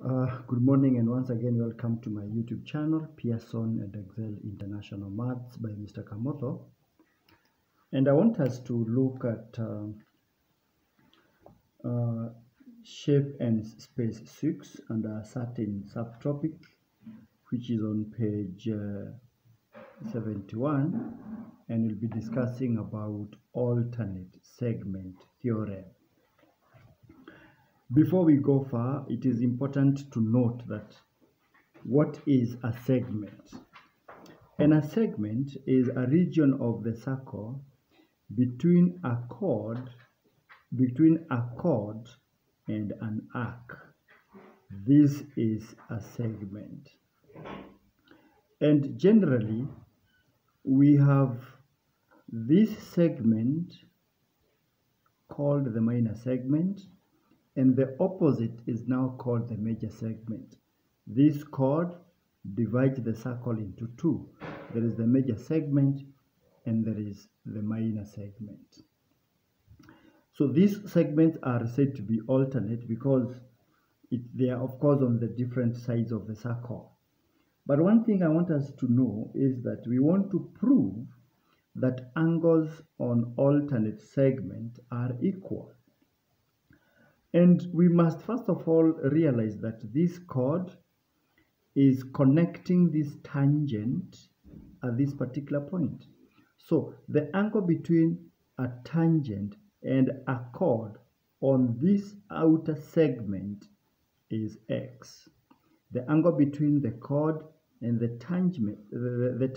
Good morning, and once again welcome to my YouTube channel, Pearson and Excel International Maths by Mr. Kamotho. And I want us to look at shape and space 6 under a certain subtopic, which is on page 71, and we'll be discussing about alternate segment theorem. Before we go far, it is important to note that what is a segment? And a segment is a region of the circle between a chord and an arc. This is a segment. And generally, we have this segment called the minor segment, and the opposite is now called the major segment. This chord divides the circle into two. There is the major segment and there is the minor segment. So these segments are said to be alternate because they are, of course, on the different sides of the circle. But one thing I want us to know is that we want to prove that angles on alternate segment are equal. And we must first of all realize that this chord is connecting this tangent at this particular point. So the angle between a tangent and a chord on this outer segment is x. The angle between the chord and the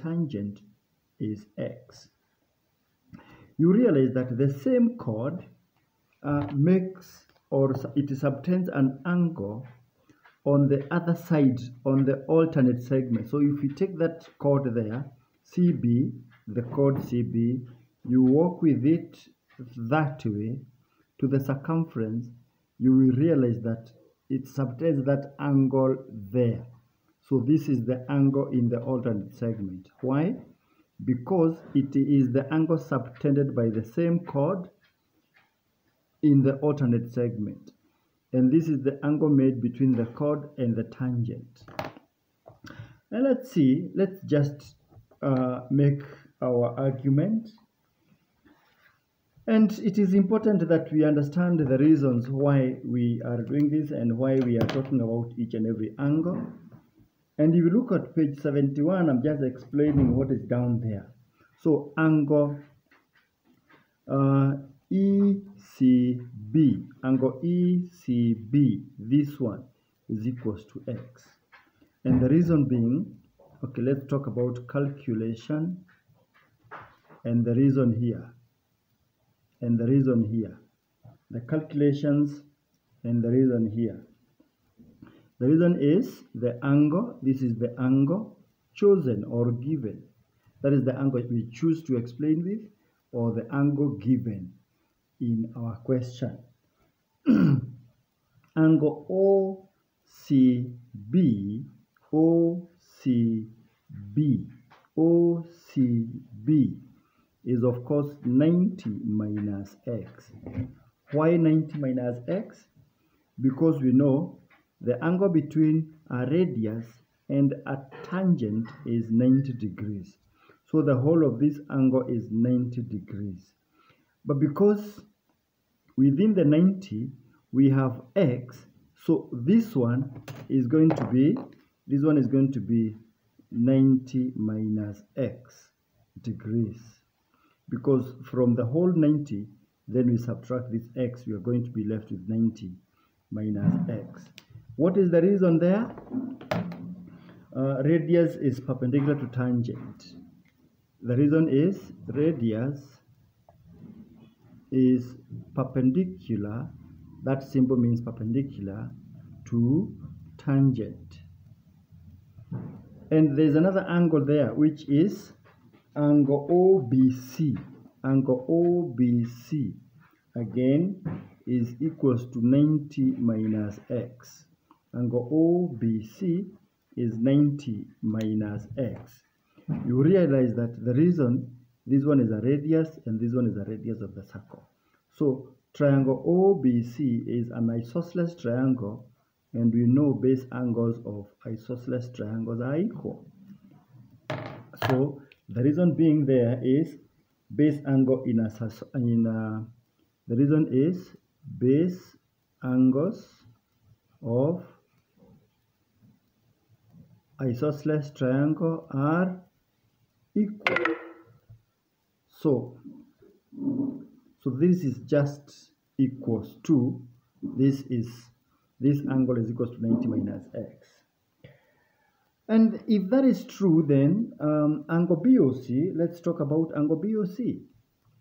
tangent is x. You realize that the same chord it subtends an angle on the other side, on the alternate segment. So if you take that chord there, CB, the chord CB, you walk with it that way to the circumference, you will realize that it subtends that angle there. So this is the angle in the alternate segment. Why? Because it is the angle subtended by the same chord in the alternate segment, and this is the angle made between the chord and the tangent. And let's just make our argument, and it is important that we understand the reasons why we are doing this and why we are talking about each and every angle. And if you look at page 71, I'm just explaining what is down there. So angle ECB, angle ECB, this one is equals to x. And the reason being, okay, let's talk about calculation, and the reason here, and the reason here, the calculations, and the reason here. The reason is the angle, this is the angle chosen or given. That is the angle we choose to explain with, or the angle given in our question. Angle OCB is of course 90 minus x. Why 90 minus x? Because we know the angle between a radius and a tangent is 90 degrees. So the whole of this angle is 90 degrees. But because within the 90 we have x, so this one is going to be 90 minus x degrees. Because from the whole 90, then we subtract this x, we are going to be left with 90 minus x. What is the reason there? Radius is perpendicular to tangent. The reason is radius is perpendicular, that symbol means perpendicular to tangent. And there's another angle there, which is angle OBC. Angle OBC again is equals to 90 minus x. Angle OBC is 90 minus x. You realize that the reason this one is a radius and this one is a radius of the circle. So triangle OBC is an isosceles triangle and we know base angles of isosceles triangles are equal. So the reason being there is base angle the reason is base angles of isosceles triangle are equal. So this is just equals to this angle is equals to 90 minus x. And if that is true, then angle BOC, let's talk about angle BOC.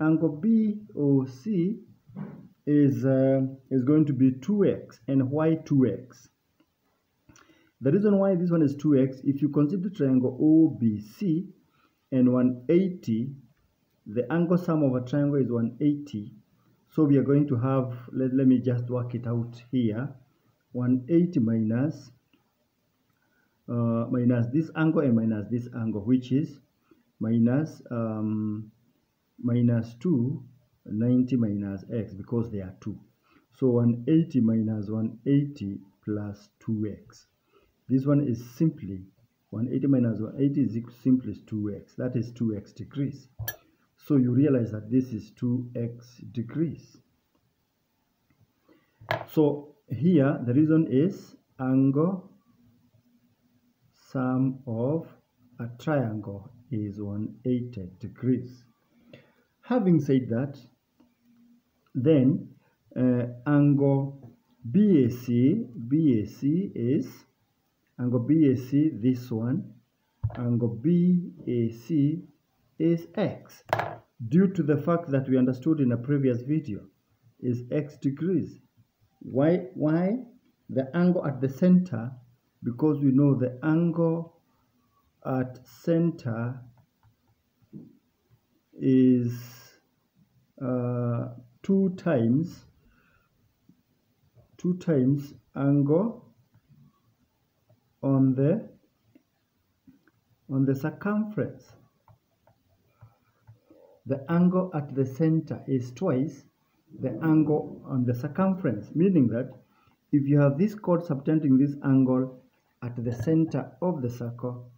Angle BOC is going to be 2x. And why 2x? The reason why this one is 2x, if you consider triangle OBC and 180, the angle sum of a triangle is 180. So we are going to have, let me just work it out here, 180 minus this angle and minus this angle, which is minus 2, 90 minus x, because they are 2. So 180 minus 180 plus 2x. This one is simply 180 minus 180 is simply 2x. That is 2x degrees. So you realize that this is 2x degrees. So here the reason is angle sum of a triangle is 180 degrees. Having said that, then angle BAC is angle BAC, this one, angle BAC is x, due to the fact that we understood in a previous video is x degrees. Why the angle at the center? Because we know the angle at center is 2 times angle on the circumference. The angle at the center is twice the angle on the circumference, meaning that if you have this chord subtending this angle at the center of the circle,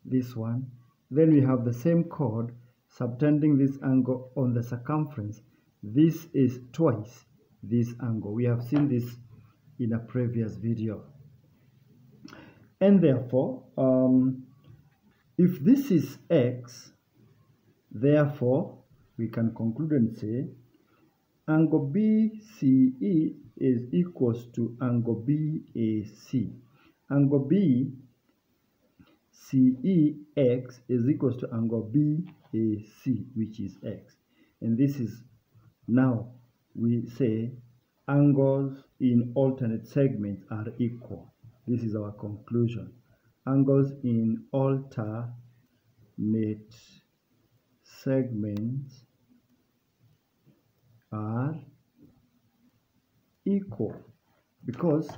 this one, then we have the same chord subtending this angle on the circumference. This is twice this angle. We have seen this in a previous video. And therefore, if this is x, therefore we can conclude and say angle BCE is equals to angle BAC. Angle BCEX is equals to angle BAC, which is x. And this is, now we say angles in alternate segments are equal. This is our conclusion. Angles in alternate segments are equal, because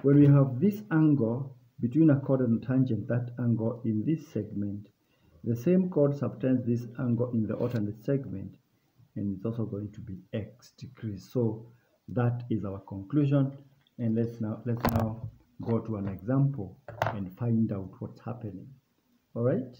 when we have this angle between a chord and a tangent, that angle in this segment, the same chord subtends this angle in the alternate segment, and it's also going to be x degrees. So that is our conclusion, and let's now go to an example and find out what's happening. All right.